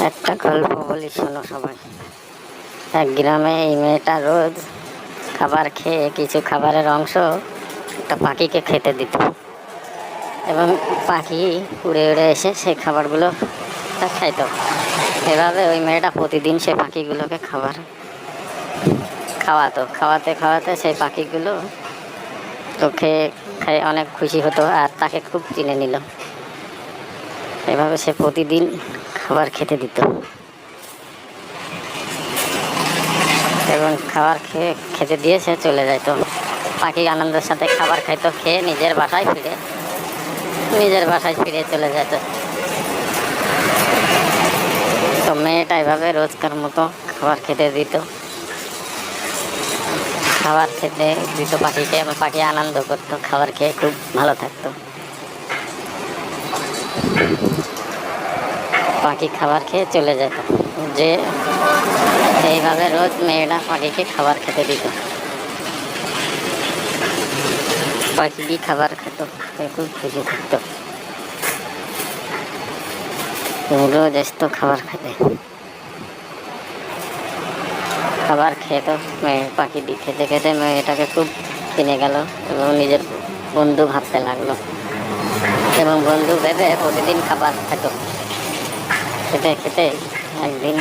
একটা গল্প বলি, শোনো সবাই। এক গ্রামে এই মেয়েটা রোজ খাবার খেয়ে কিছু খাবারের অংশ একটা পাখিকে খেতে দিত, এবং পাখি উড়ে উড়ে এসে সেই খাবারগুলো খাইত। এভাবে ওই মেয়েটা প্রতিদিন সেই পাখিগুলোকে খাবার খাওয়াতো। খাওয়াতে খাওয়াতে সেই পাখিগুলো তোকে খেয়ে অনেক খুশি হতো আর তাকে খুব চিনে নিল। এভাবে সে প্রতিদিন খাবার খেতে দিত এবং খাবার খেতে দিয়ে সে চলে যেত। পাখি আনন্দের সাথে খাবার খাইতো, খেয়ে নিজের বাসায় ফিরে চলে যেত। তো মেয়েটা এভাবে রোজকার মতো খাবার খেতে দিত পাখিকে, এবং পাখি আনন্দ করতো, খাবার খেয়ে খুব ভালো থাকতো। পাখি খাবার খেয়ে চলে যেত, যে এইভাবে রোজ মেয়েটা পাখিকে খাবার খেতে দিত। পাখি খাবার খেত, খুব খুশি থাকতো। রোজ আসতো খাবার খেতে। খাবার খেত পাখিটি, খেতে খেতে মেয়েটাকে খুব চিনে গেল এবং নিজের বন্ধু ভাবতে লাগলো, এবং বন্ধু ভেবে প্রতিদিন খাবার খেত। খেতে খেতে একদিন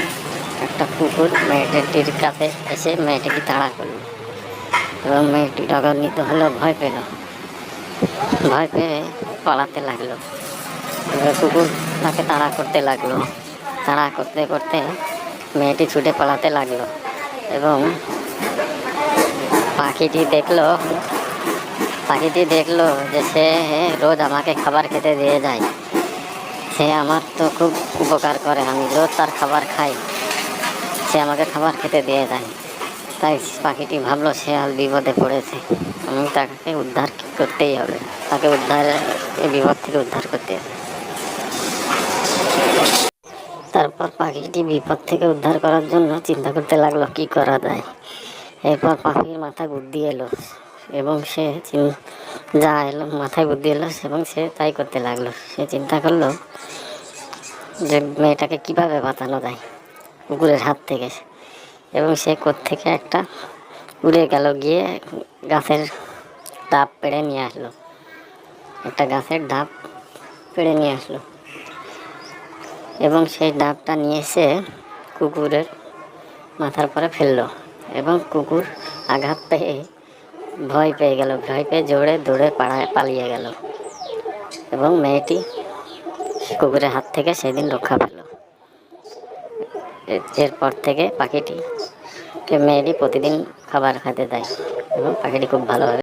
একটা কুকুর মেয়েটির কাছে এসে মেয়েটিকে তাড়া করলো, এবং মেয়েটি রাগান্বিত হলো, ভয় পেয়ে পালাতে লাগলো। কুকুর তাকে তাড়া করতে লাগলো। তাড়া করতে করতে মেয়েটি ছুটে পালাতে লাগলো, এবং পাখিটি দেখলো যে সে রোজ আমাকে খাবার খেতে দিয়ে যায়। সে আমার তো খুব উপকার করে, আমি রোজ তার খাবার খাই, সে আমাকে খাবার খেতে দিয়ে যায়। তাই পাখিটি ভাবলো সে আর বিপদে পড়েছে, আমি তাকে উদ্ধার করতেই হবে, তাকে এই বিপদ থেকে উদ্ধার করতে হবে। তারপর পাখিটি বিপদ থেকে উদ্ধার করার জন্য চিন্তা করতে লাগলো কি করা যায়। এরপর পাখির মাথায় বুদ্ধি এলো, এবং মাথায় বুদ্ধি এলো এবং সে তাই করতে লাগলো। সে চিন্তা করলো যে মেয়েটাকে কিভাবে বাঁচানো যায় কুকুরের হাত থেকে, এবং সে কোত্থেকে একটা উড়ে গেল, গিয়ে গাছের ডাব পেড়ে নিয়ে আসলো। একটা গাছের ডাব পেড়ে নিয়ে আসলো, এবং সেই ডাবটা নিয়ে এসে কুকুরের মাথার পরে ফেললো, এবং কুকুর আঘাত পেয়ে ভয় পেয়ে জোরে দৌড়ে পালিয়ে গেল, এবং মেয়েটি কুকুরের হাত থেকে সেদিন রক্ষা পেল। এরপর থেকে মেয়েটি প্রতিদিন খাবার খেতে দেয়, এবং পাখিটি খুব ভালোভাবে